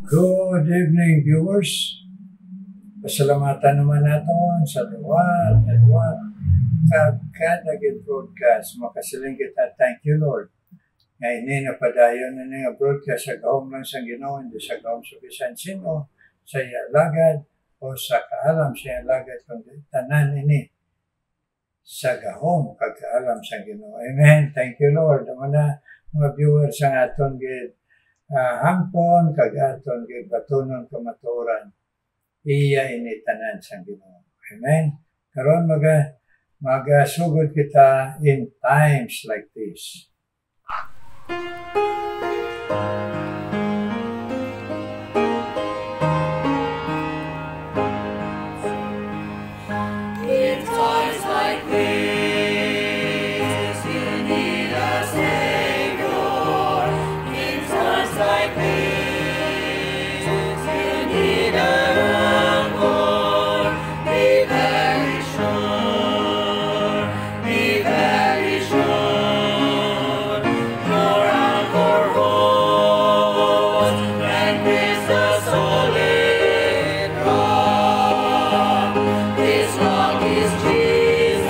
Good evening, viewers. Pasalamatan naman naton sa luwat at luwat kagkadagit broadcast. Makasiling kita, thank you, Lord. Ngayon na padayon na nga broadcast sa gahom lang sa Ginoo, hindi sa gahom sa bisan sino, sa iyalagad o sa kaalam sa iyalagad, kundi tanan ini sa gahom kagkaalam sa Ginoo. Amen. Thank you, Lord. Naman na mga viewers ang aton gid hangpon kagaton kay batunon kamaturan iya ini tanan sang Ginoo. Amen. Karon magasugod kita in times like this. In times like this, you need a Savior. In times like this, you need a Lord. Be very sure, be very sure. Your anchor holds and is a solid rock. This rock is Jesus.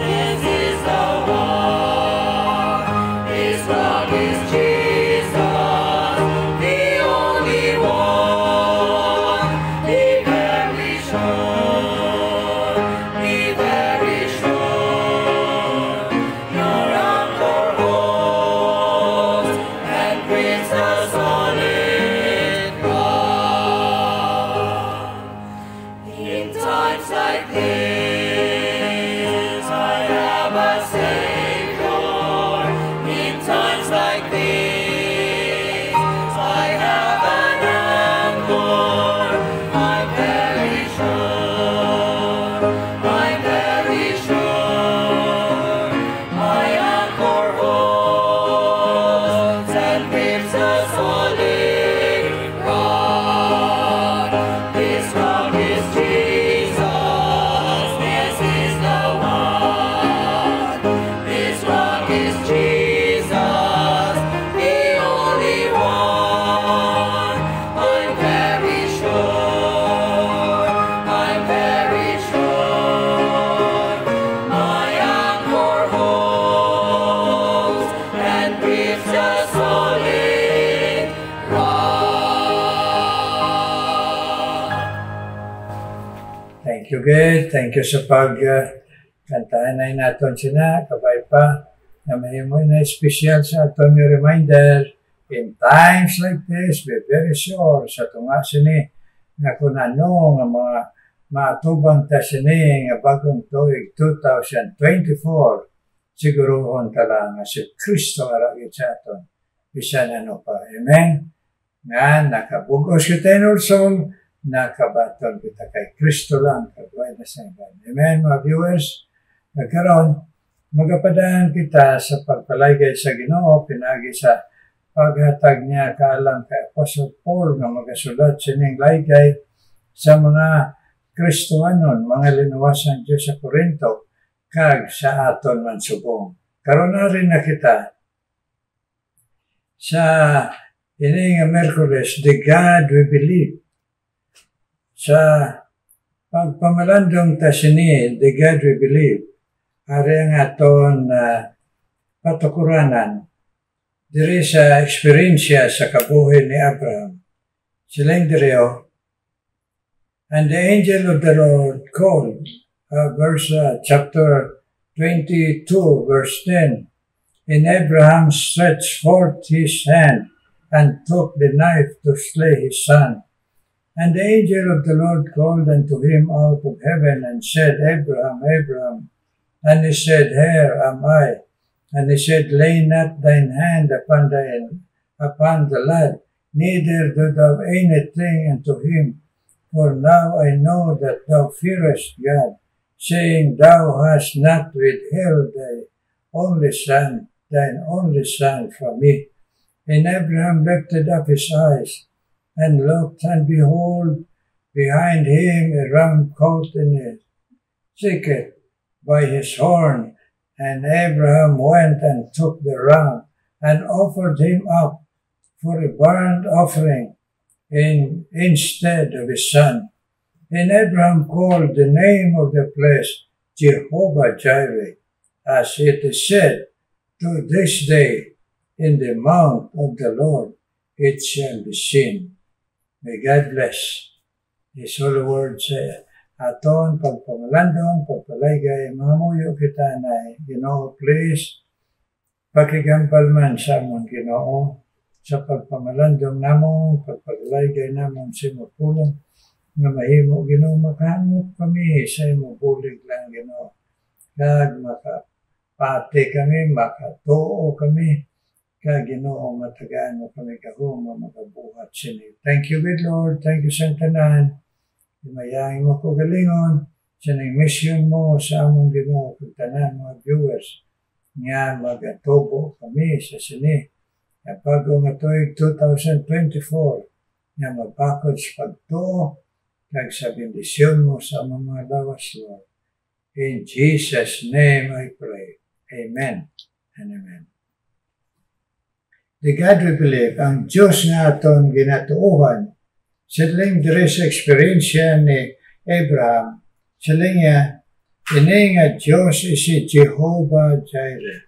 This is the one. This rock is Jesus, the only one. Be very sure. Be very sure. Your anchor holds and brings a solid rock. In times like this, I have a Savior. In times like this, I have an anchor. I'm very sure. I'm very sure. My anchor holds and gives a solid rock. This rock is Jesus. This is the one. This rock is Jesus, the only one. I'm very sure. I'm very sure. My anchor holds and gives a solid rock. Thank you, God. Thank you sa kantaan na naton sina, kabay pa, na may mo na special sa aton nga reminder. In times like this, be very sure sa tunga sini, nga kung ano nga mga matubang ta sini, nga bagong tuig 2024, sigurohon ka lang nga si Kristo aragit sa aton. Bisan ano pa. Amen? Nga, nakabugos kita in our soul, nakabaton kita kay Kristo lang, kagway na sa iban. Amen, mga viewers? Nagkaroon, magapadaan kita sa pagpalaygay sa Ginoo, pinagi sa paghatag niya kaalam kay Apostle Paul nga magasulat sining laygay sa mga Kristohanon, mga linuwasan Diyos sa Corinto, kag sa aton man subong. Karon na rin na kita sa ini nga Merkules, the God we believe. Sa pagpamalandong ta sini, the God we believe, ari ang aton patukuranan diri sa eksperyensya sa kabuhi ni Abraham. Silang diriyo, and the angel of the Lord called, chapter 22, verse 10, and Abraham stretched forth his hand and took the knife to slay his son. And the angel of the Lord called unto him out of heaven and said, Abraham, Abraham. And he said, Here am I. And he said, Lay not thine hand upon the lad, neither do thou anything unto him. For now I know that thou fearest God, saying, Thou hast not withheld thine only son from me. And Abraham lifted up his eyes, and looked, and behold, behind him a ram caught in a thicket by his horn. And Abraham went and took the ram, and offered him up for a burnt offering instead of his son. And Abraham called the name of the place Jehovah Jireh, as it is said, to this day, in the mount of the Lord it shall be seen. May God bless His holy word sa aton pagpamalandong, pagpalaygay, mamuyo kita na Ginoo, please, pakigampal man sa amon Ginoo, sa pagpamalandong namon, pagpalaygay namon sa imong pulong, nga mahimo Ginoo, makahangot kami sa imong bulig lang Ginoo, kag makapati kami, makatuo kami, kag Ginoo matagaan mo kami kahuma magabuhat sini. Thank you, good Lord. Thank you sa tanan. Imayangin mo ko galingon sa mission mo sa among Ginoo kag tanan mga viewers nga magatubo kami sa sini. Kapag nga tuig 2024 nga mabakod sa pagtuo kag sa bendisyon mo sa among mga lawas, Lord. In Jesus' name I pray. Amen and amen. The God we believe, ang Diyos nga aton ginatuuhan, siling diri sa eksperyensya ni Abraham, siling nga, ini nga Diyos si Jehovah Jireh.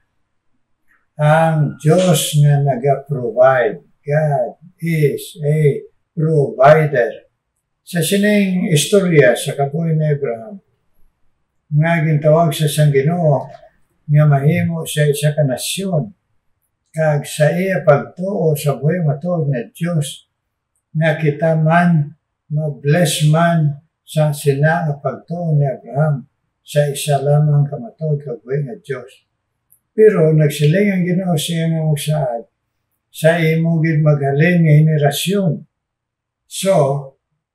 Ang Diyos nga naga-provide. God is a provider. Sa sining istorya sa kabuhi ni Abraham, nga gintawag sa sang Ginoo, nga mahimo sa isa ka nasyon, kag sa iya pagtuo sa buhay matuod na Diyos, nga kita man, ma-bless man sa sina nga pagtuo ni Abraham sa isa lamang kamatuod kag buhay nga Diyos. Pero nagsiling ang Ginoo siya nga magsaad sa imong maghalin nga henerasyon. So,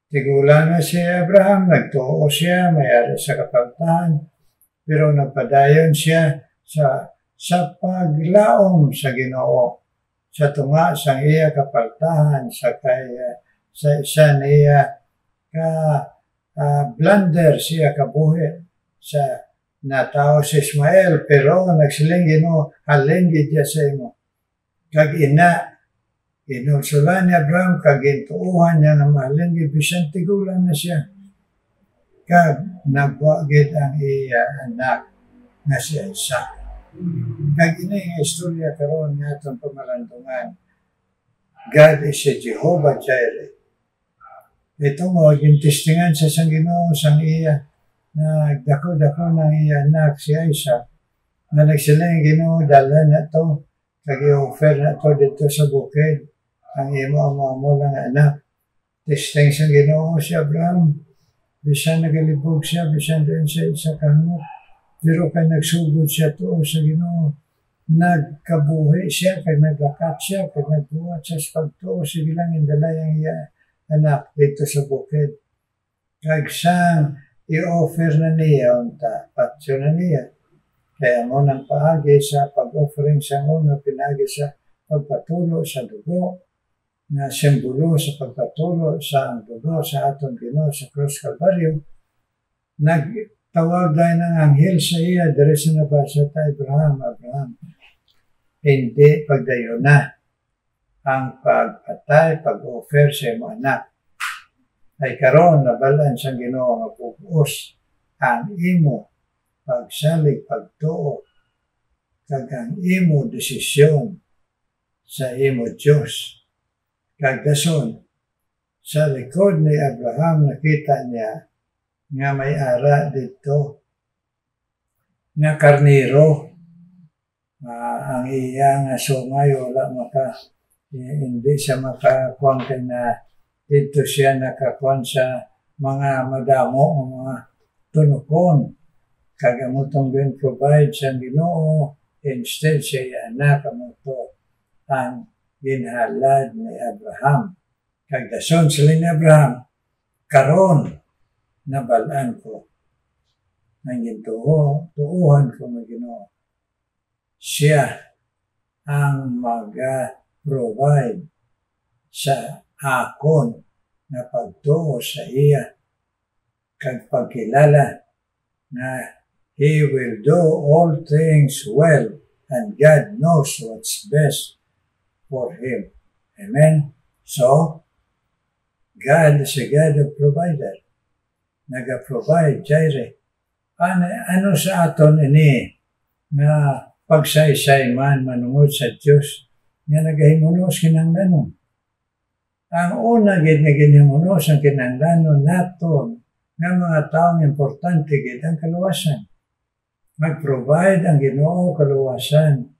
tigula na si Abraham, nagtuo siya, mayari sa kapaltahan, pero nagpadayon siya sa paglaom sa Ginoo, sa tunga sa iya kapaltahan, sa isa niya blunder siya kabuhi sa natao si Ismael, pero nagsiling Ginoo, halin gidya sa imo. Kag inulsulan ni Abraham, kag intuuhan niya na mahalin gid bisan tigulan na siya. Kag nagwagid ang iya anak na si Isaac. Kag ini nga istorya karon nga atong pamalandungan. God is a Jehovah Jireh. Ito mo, gintistingan sa sang Ginoo sang iya na dako-dako ng iya anak si Isaac na nagsiling Ginoo dala na to kag i-offer na to dito sa bukid ang imo mo lang anak. Testing sang Ginoo si Abraham. Bisan nagalibog siya, bisan din siya isa kahangop. Pero kay nagsugod siya to sa Ginoo, nagkabuhi siya, kay naglakat siya, kay nagbuhat siya sa pagtuo, sige lang indalayang iya anak dito sa bukid. Kag sang i-offer na niya, unta, patsyo na niya. Kaya mo nang paagi sa pag-offering sa una, pinagi sa pagpatulo sa dugo, na simbolo sa pagpatulo sa dugo sa aton Ginoo sa Krus Kalbaryo, nagtawag dahil ng anghel sa iya, diri sa nabasa ta Abraham, hindi pagdayo na ang pagpatay, pag-offer sa imo anak. Ay karon nabalan sa Ginoo nga pupus ang imo pagsalig, pagtuo, kag ang imo desisyon sa imo Diyos. Kag dason, sa likod ni Abraham nakita niya nga may ara dito nga karniro, ang iyang sumay wala hindi siya makakuan kay na dito siya nakakuan sa mga madamo o mga tunukon. Kagamutong din provide sa Ginoo, instead siya anak amuto ang ginhalad ni Abraham. Kagdason sila ni Abraham, karon nabalaan ko ng tuuhan ko ng Ginoo. Siya ang mag-provide sa akon na pagtuo sa iya kag pagkilala na He will do all things well and God knows what's best for him. Amen? So, God is a God of provider. Naga-provide, Jaire. Ano sa aton ini na pagsaysay man manungod sa Diyos nga nagahimunos kinahanglanon. Ang una gid nga ginhimunos ang kinahanglanon naton nga mga taong importante gid ang kaluwasan. Mag-provide ang Ginoo kaluwasan.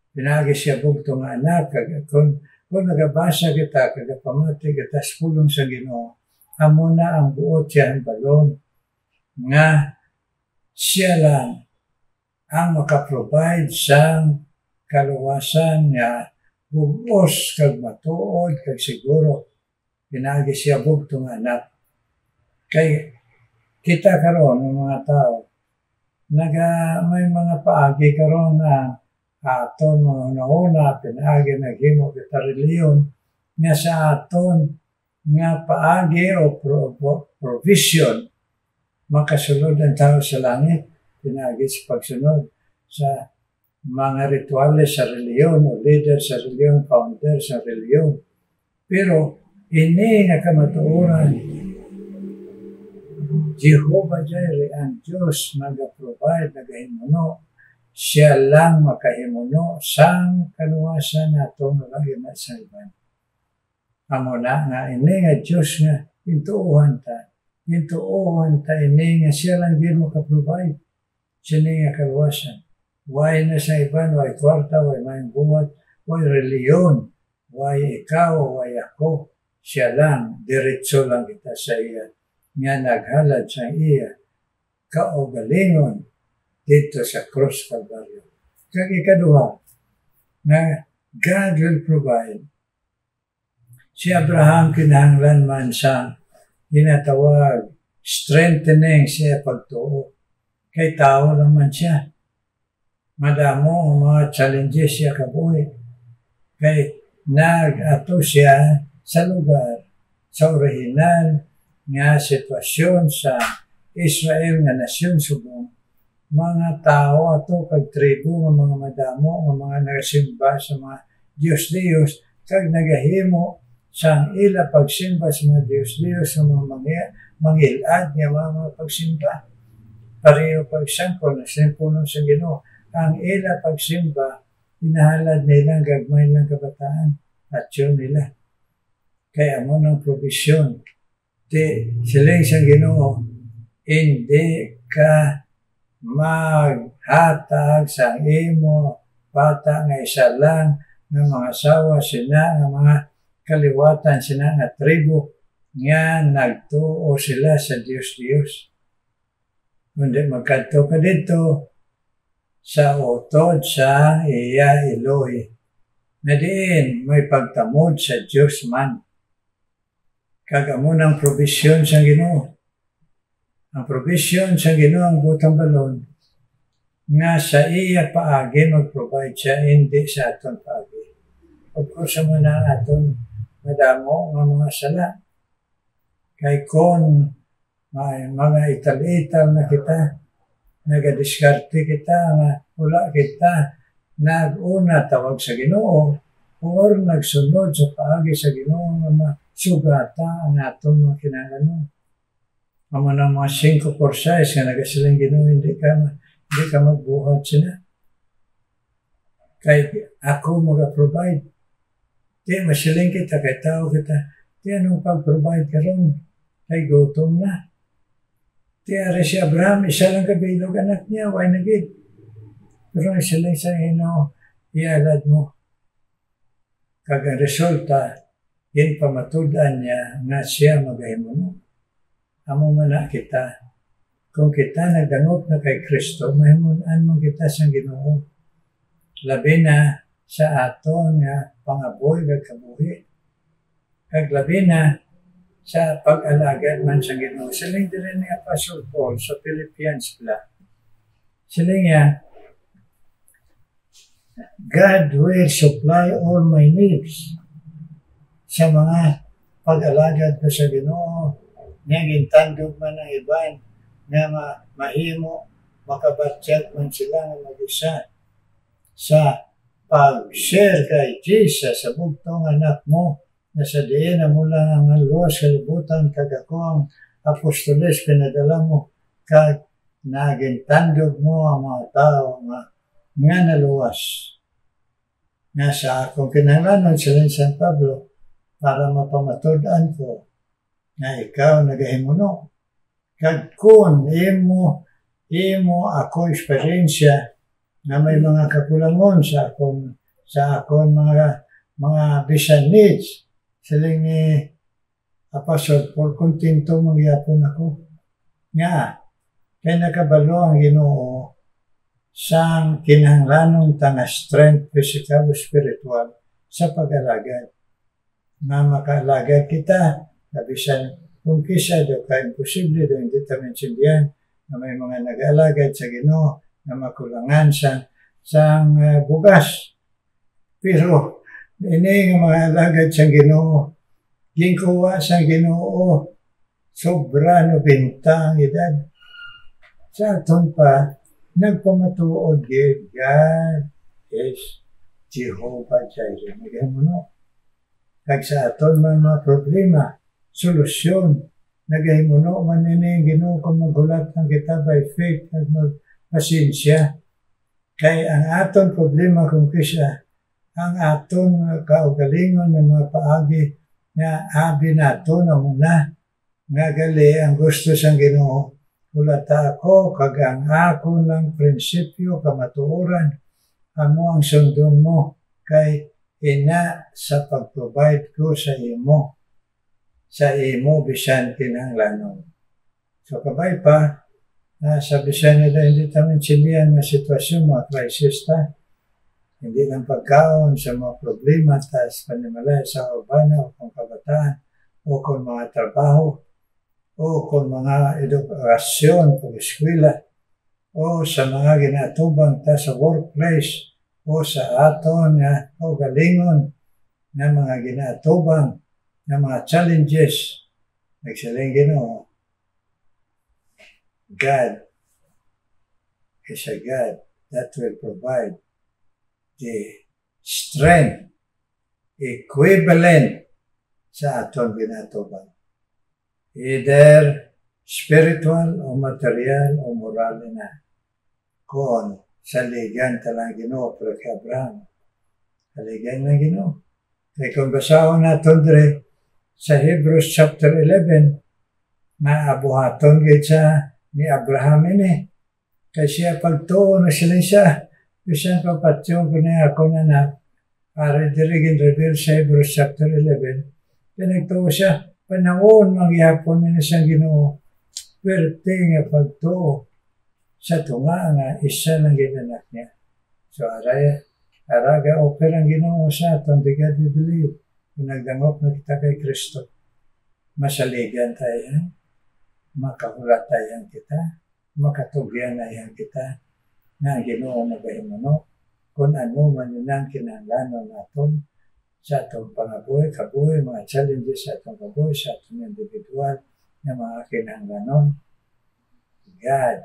Pinagi siya bugtong nga anak kung nagabasa kita kagapamati kita sa pulong sa Ginoo, amo na ang buot siya ang balon nga siya lang ang makaprovide sa kaluwasan nga bugos kag matuod kag siguro. Pinagi siya bugtong anak. Kay kita karon ng mga tao may mga paagi karon na aton mga una pinagi naghimo kita reliyon nga sa aton nga paagi o provision makasunod ang tao sa langit. Pinagi sa pagsunod sa mga rituales sa reliyon o leader sa reliyon, founder sa reliyon. Pero ini nga kamatuoran Jehovah Jireh ang Diyos nag-provide, nagahimuno. Siya lang makahimuno sa kaluwasan nato nga lagi sa iban. Amo na nga ini nga Diyos nga intuuhan ta. Intuuhan ta ini nga siya lang din maka-provide. Siya nga kaluwasan. Way na sa iban, way kwarta, way mayang buhat, way reliyon, way ikaw, way ako. Siya lang, diretso lang kita sa iya. Nga naghalad sa iya kaugalingon dito sa Cross Calvario. Kag ikaduha, na God will provide. Si Abraham kinahanglan man sa ginatawag strengthening siya pagtuo. Kay tao lang man siya. Madamo ang mga challenges siya kabuhi. Kay nag-ato siya sa lugar, sa orihinal nga sitwasyon sa Israel nga nasyon subong. Mga tao ato kag tribo nga mga madamo nga mga nagasimba sa mga Diyos-Diyos kag nagahimo sa ila pagsimba sa mga Diyos-Diyos sa mga mangilad nga mga pagsimba. Pareho pagsangkol na simpunon sa Ginoo. Ang ila pagsimba inahalad nila ang gagmay ng kabataan at yun nila. Kaya mo ng provisyon. Sila isang Ginoo, hindi ka maghatag sa imo bata nga isa lang ng mga asawa sina ng mga kaliwatan sina nga tribo nga nagtuo sila sa Diyos-Diyos. Kundi magkadto ka dito sa utod sa iya Eloy na diin may pagtamod sa Diyos man. Kagamo ng provision sa Ginoo. Ang provision sa Ginoo ang butang balon nga sa iya paagi mag-provide siya, hindi sa aton paagi. Of course, muna aton madamo nga mga sala. Kay kon may mga ital-ital na kita, nagadiskarte kita nga wala kita nag-una tawag sa Ginoo or nagsunod sa paagi sa Ginoo nga sugata ang atong mga kinahanglan. Amo na mga 5 por 6 nga nagasilang Ginoo, hindi ka magbuhat sila. Kay ako mag-provide. Di masiling kita, kay tao kita. Di anong pag-provide ka ron? Kay gutom na. Di ari si Abraham, isa lang kabilog anak niya, way nagid. Pero sila sa ino, ialad mo. Kag ang resulta, yan pamatudan niya nga siya magahimuno. Amo man na kita. Kung kita nagdangot na kay Kristo, mahimunan mo kita sa Ginoo. Labi na sa aton nga pangaboy kag kabuhi. Kag labi na sa pag-alagad man sa Ginoo. Siling din ni Apostle Paul sa Philippians pala. Siling niya, God will supply all my needs sa mga pag-alagad ko sa Ginoo, nga gintandog man ang iban, nga mahimo, makabatyag man sila nga mag-isa sa pag-share kay Jesus sa bugtong anak mo, na sa diin na mula ang luwas kalibutan kag ako ang apostoles pinadala mo kag nagintandog mo ang mga tao nga naluwas. Nga sa akong kinahanglanon silin San Pablo para mapamatud-an ko na ikaw nagahimuno. Kag kun imo ako eksperyensya na may mga kakulangon sa akong mga bisan needs. Siling ni Apostol Paul, kontento magyapon ako. Nga, kaya nakabalo ang Ginoo sang kinahanglanon tanga strength, physical, spiritual sa pag-alagad. Nga makaalagad kita, kabisan kung kisa do ka imposible do hindi ta maintindihan na may mga nag-alagad sa Ginoo na makulangan sang bugas. Pero ini nga mga alagad sa Ginoo, ginkuha sa Ginoo, sobra no bintang edad. Sa aton pa, nagpamatuod gid God is Jehovah Jireh. Nagahimuno. Kag sa aton mga problema, solusyon, nagahimuno man nini Ginoo kung magulat ng kita by faith at magpasensya. Kay ang aton problema kung kisa, ang aton kaugalingon ng mga paagi na abi nato na muna nga gali ang gusto sang Ginoo. Ulata ako kag ang ako lang prinsipyo kamatuoran amo ang sundon mo kay ina sa pag-provide ko sa imo bisan kinahanglanon. So kabay pa sa bisan nila hindi tamin sinihan nga sitwasyon mga crisis ta. Hindi lang pagkaon sa mga problema tas panimalay sa urbana o kung kabataan o kung mga trabaho o kung mga edukasyon, pag-eskwela o sa mga ginatubang ta sa workplace o sa aton o galingon na mga ginatubang na mga challenges. Nagsiling Ginoo, God is a God that will provide the strength equivalent sa aton ginatubang. Either spiritual o material o moral na. Kung saligan talang Ginoo pero kay Abraham, saligan ng Ginoo. Kaya kung basahon natin dire sa Hebrews chapter 11, na abuhaton gaysa ni Abraham ini. Kaya siya pagtuo na sila siya. Bisan kapatyo ko na ako na para dirigin reveal sa Hebrews chapter 11. Pinagtuo siya. Panahon magyapon na siyang Ginoo. Pwerte nga pagtuo sa tunga nga isa ng ginanak niya. So araga oper ang Ginoo sa aton because we believe. Kung nagdangop na kita kay Kristo, masaligan tayo, makahulat tayo kita, makatugyan na kita, na ang Ginoo magahimuno, kung ano man yun ang kinahanglanon natin sa atong pangabuhi, kabuhi, mga challenges sa atong kabuhi, sa atong individual na mga kinahanglanon. God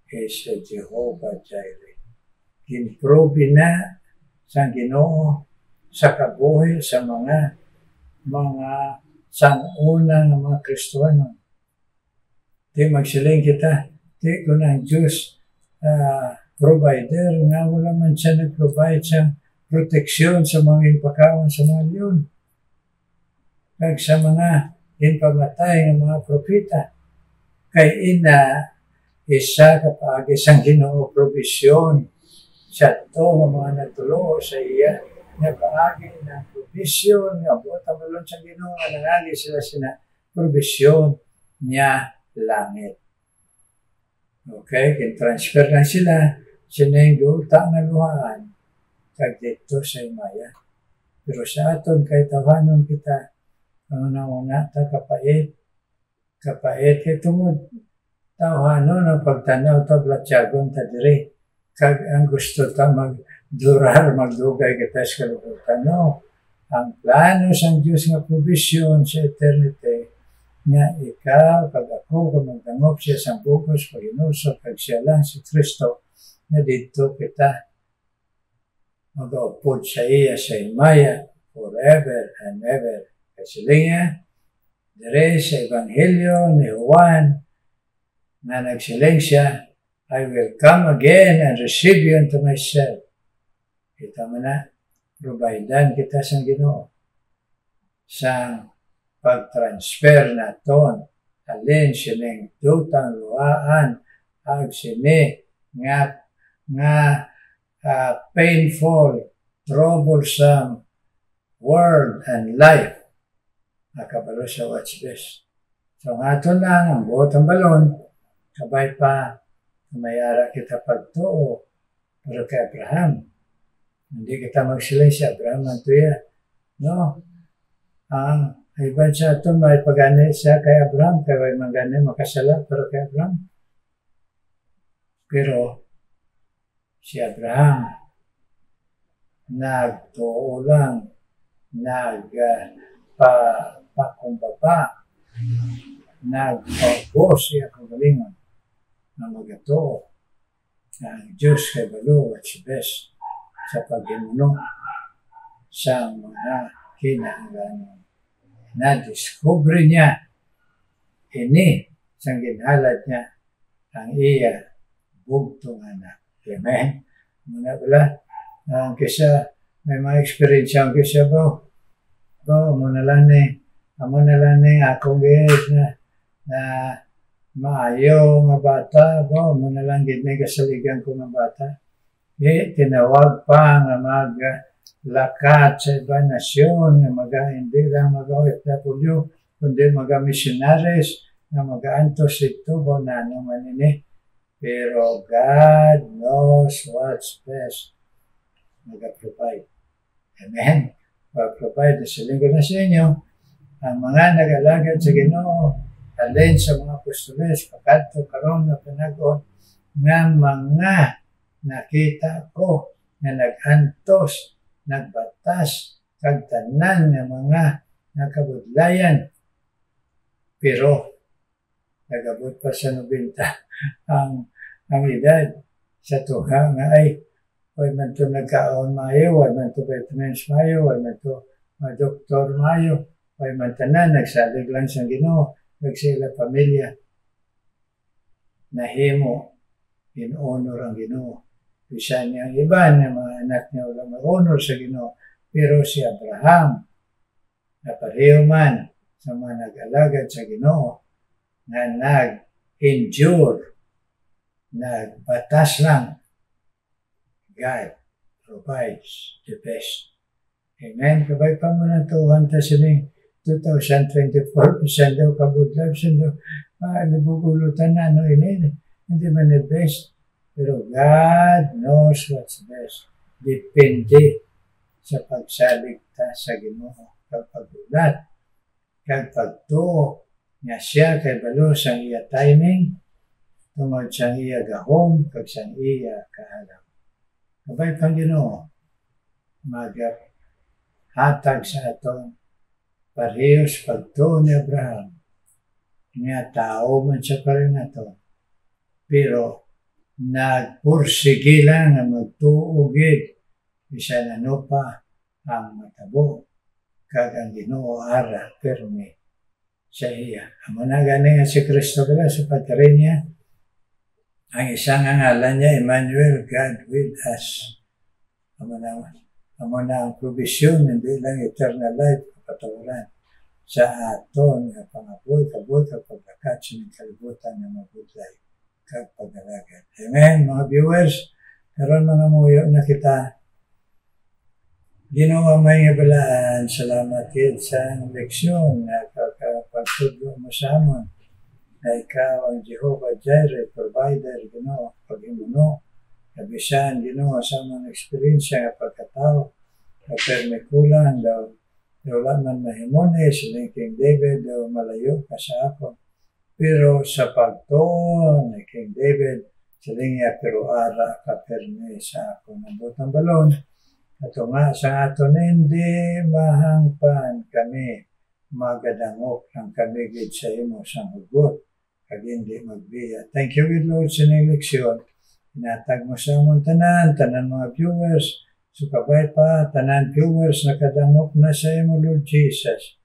is a Jehovah Jireh. Improve na sa Ginoo sa kabuhi sa mga sangunang mga Kristiyano. Di magsiling kita, di ko ng Diyos provider, nga wala man siya nag-provide sa proteksyon sa mga impakawan sa mga leon. Kag sa mga inpamatay ng mga propita. Kay ina, isa kapag isang Ginoo provisyon sa ito mga natulo sa iya na paagi ng provisyon nga buot ang balon sa Ginoo nga nangagi sila provisyon niya langit. Okay, kin-transfer na sila sinayang na luhaan kag dito sa imaya. Pero sa aton kay tawanon kita ang nauna ta kapait kay tungod tawanon ang pagtanaw ta blatyagon ta diri kag ang gusto ta magdurar magdugay kita sa kalubutan. No, ang plano sang Dios nga provision sa eternity nga ikaw kag ako kung magdangop siya sa bukos pag-inusok kag siya lang si Kristo nga dito kita mag-upod sa iya sa imaya forever and ever. Kasi niya, dire sa Ebanghelyo ni Juan, na nagsiling siya, I will come again and receive you unto myself. Kita mo na, providan kita sa Ginoo. Sa pag-transfer na ton, alin sining dutang luhaan, ag sini nga painful, troublesome world and life. Nakabalo sa what's this. So nga ito lang, ang buot ang balon, kabay pa, mayara kita pagtuo, pero kay Abraham, hindi kita magsilay si Abraham ang tuya. No? Ang iban siya ito, may pagani siya kay Abraham, kaya may magani makasala, pero kay Abraham. Pero, si Abraham, nagtuo lang, pakumbaba, nagpagos siya kagalingan na magatuo na ang Diyos kay balo at si best sa paghimuno sa mga kinahanglanon. Na-discover niya ini sang ginhalad niya ang iya bugtong anak. Amen? Muna pala, kisa may mga experience ang kisa ba? Muna lang akong gayos na maayo nga bata, muna lang gid may kasaligan ko nga bata. Tinawag pa nga maglakat sa ibang nasyon, nga hindi lang mag-OFW, kundi mag-missionaries, na mag-antos ito, na naman ini. Pero God knows what's best. Mag-provide. Amen. Mag-provide sa linggo na sa inyo, ang mga nag-alagad sa Ginoo, alin sa mga apostoles, pagkadto karon na panahon, nga mga nakita ko na nag-antos, nagbatas, kagtanan ng mga nakabudlayan. Pero, nagabot pa sa 90 ang edad sa tuha nga ay man to nagkaon mayo, man to vitamins mayo, man to doktor mayo, man tanan nagsalig lang sa Ginoo, nagsila pamilya. Nahimo in honor ang Ginoo. Bisa niya ang iba na mga anak niya wala mag-honor sa Ginoo. Pero si Abraham, na pareho man sa mga nag-alagad sa Ginoo, na nag-endure, nagbatas lang, God provides the best. Amen. Kabay pa mo na ito, hanta siling 2024, pisan daw kabudlab, pisan daw, nabugulutan na, hindi man the best. Pero God knows what's best. Depende sa pagsaligta sa Ginoo, pagpagulat, pagtuo, nga siya kay balo sa iya timing, tungod sa iya gahom, kag sa iya kahalang. Kabay pang Ginoo, maghatag sa atong parehas pagtuo ni Abraham, nga tao man siya pa rin nato, pero nagpursige lang na magtuugid, isa na no pa ang matabo, kag ang Ginoo ara, pero may sa iya. Amo na gani nga si Kristo pala sa pagkarin niya, ang isang ngalan niya, Emmanuel, God with us. Amo na ang provision, hindi lang eternal life, kapatawaran sa aton, nga pangapoy, kaboy, kapaglakat, sinikalibutan na mabudlay, kapag-alagad. Amen, mga viewers, karon mga muyo na kita, Ginoo may nga balaan, salamat yun sa leksyon na pagtudlo mo sa amon, na ikaw ang Jehovah Jireh, provider, Ginoo, pag-imuno, kabisan, Ginoo, sa mga experience nga pagkatao, kapag may kulang daw, wala man mahimone, siling King David, daw malayo ka sa ako. Pero sa pagtuon ni King David, siling niya, pero ara ka perme sa ako ng butang balon, at nga sa aton hindi mahangpan kami, magadangok ang kamigid sa imo sa hugot, kag hindi magbiya. Thank you, Lord, sa leksyon. Inatag mo sa among tanan mga viewers, So kabay pa, tanan viewers na kadangop na sa imo, Lord Jesus.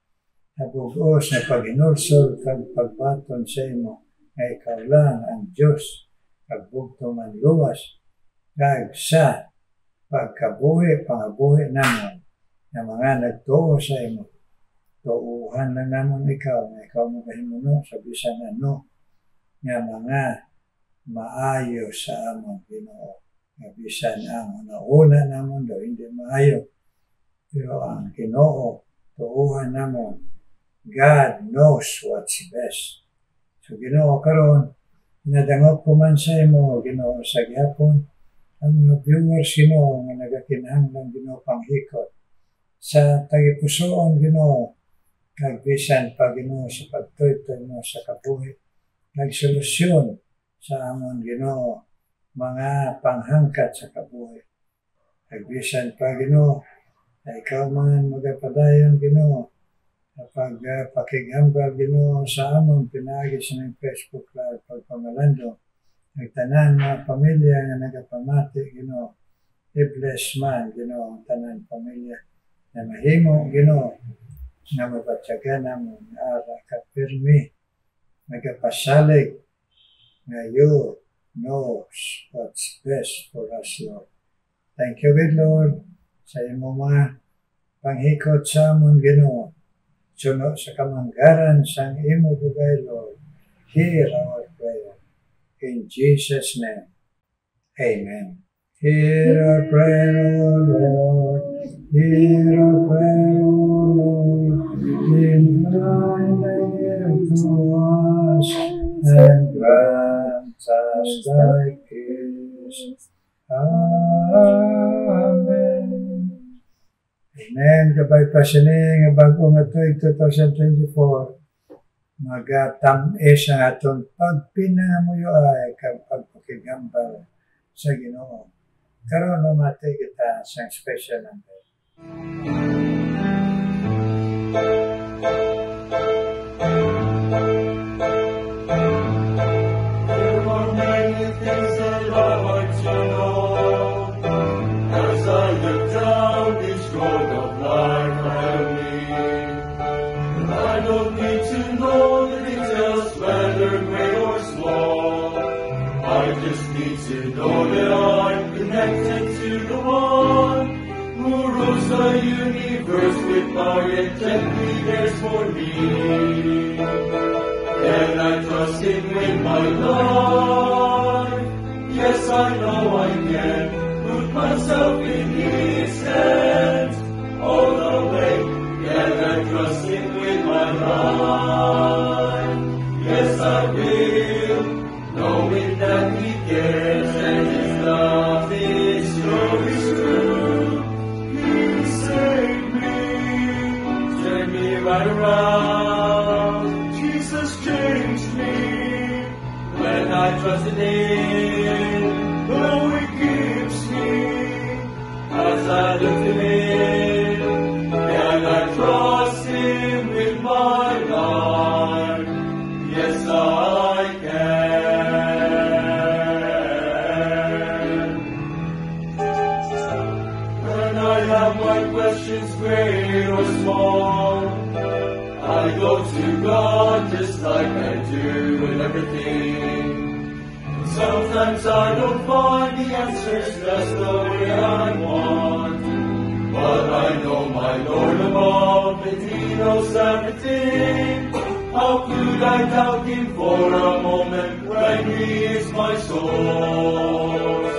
Nabugos na pag-inursol kag pagbaton sa imo, nga ikaw lang ang Diyos, kagbugto man luwas, kag sa pagkabuhi, pangabuhi naman, na mga nagtuo sa imo. Tuuhan lang naman ikaw, na ikaw magahimuno sa bisan ano, nga mga maayo sa amon, Ginoo. Nga bisan ang nauna namon daw, hindi maayo. Pero ang Ginoo, tuuhan namon, God knows what's best. So Ginoo karon, inadangop ko man sa imo, Ginoo, sa gihapon, ang mga viewers, Ginoo, nga nagakinahanglan, Ginoo, panghikot. Sa tagipusoon, Ginoo, kag bisan pa, Ginoo, sa pagtuytoy mo sa kabuhi, nagsolusyon sa amon, Ginoo, mga panghangkat sa kabuhi. Kag bisan pa, Ginoo, na ikaw man magapadayon, Ginoo, kapag pakigambal, Ginoo, sa amon, pinagi sa ng Facebook Live, pagpamalando, nagtanan mga pamilya nga nagapamati, Ginoo, i-bless man, Ginoo, ang tanan pamilya, na mahimo, Ginoo, na mabatyagan namon, ara kapirmi, nagapasalig, na you knows what's best for us, Lord. Thank you, good Lord, sa imo mga panghikot sa amon, Ginoo, suno sa kamanggaran sa imo bugay, Lord. Hear our prayer. In Jesus' name, amen. Hear our prayer, O Lord. Hear our prayer, O Lord. Incline thy ear to us, and grant us thy peace. Amen. Amen. Kabay pa sini nga bago nga ito 2024. Magatamis ang atong pagpinamuyo ay kag pagpakigambal sa Ginoo. Karon mamati kita sa special number. There are many things that I like to know. As I look down this road of life I need. I don't need to know the details, whether great or small. I just need to know that I'm connected to the one who rules the universe with power and gently cares for me. And I trust Him with my life. Yes, I know I can put myself in His hands all the way. And I trust Him with my life. Yes, I will, knowing that He cares and His love is true. He saved me, turned me right around. Jesus changed me when I trusted Him. Oh, He keeps me as I look to Him, and I trust Him with my life. Yes, I can. When I have my questions, great or small, I go to God just like I do with everything. Sometimes I don't find the answers just the way I want, but I know my Lord above, and He knows everything. How could I doubt Him for a moment when He is my source?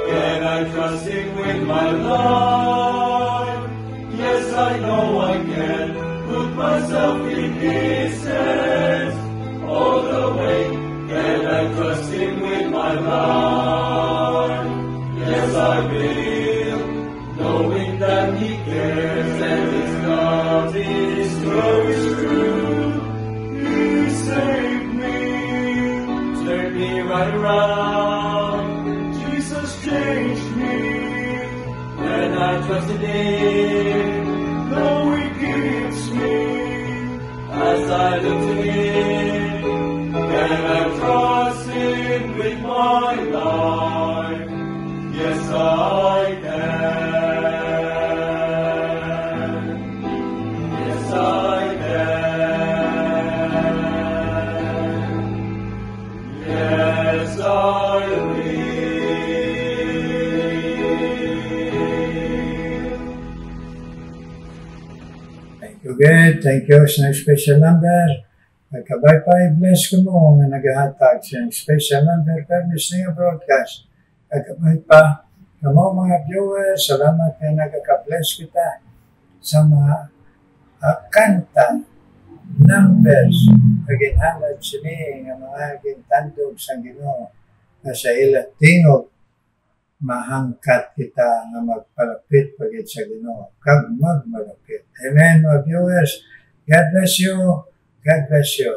Can I trust Him with my life? Yes, I know I can put myself in His hands all the way. Can I trust Him with my life? Yes, I will, knowing that He cares and His love is true. He saved me, turned me right around. Jesus changed me when I trusted Him. Though He keeps me as I look to Him, and I trust Him with my life. Yes, I can. Good, thank you sa special number. Pagkabay-bye, bless ko mo nga nagahatag sa special number permis niya broadcast. Pagkabay pa, kamo mga viewers, salamat na nagaka-bless kita sa mga kanta, numbers, kaginhalad sini nga mga gintandog sa Ginoo na sa ilatino mahangkat kita nga magpalapit pagit sa Ginoo kag magmalapit. Amen, mga viewers. God bless you. God bless you.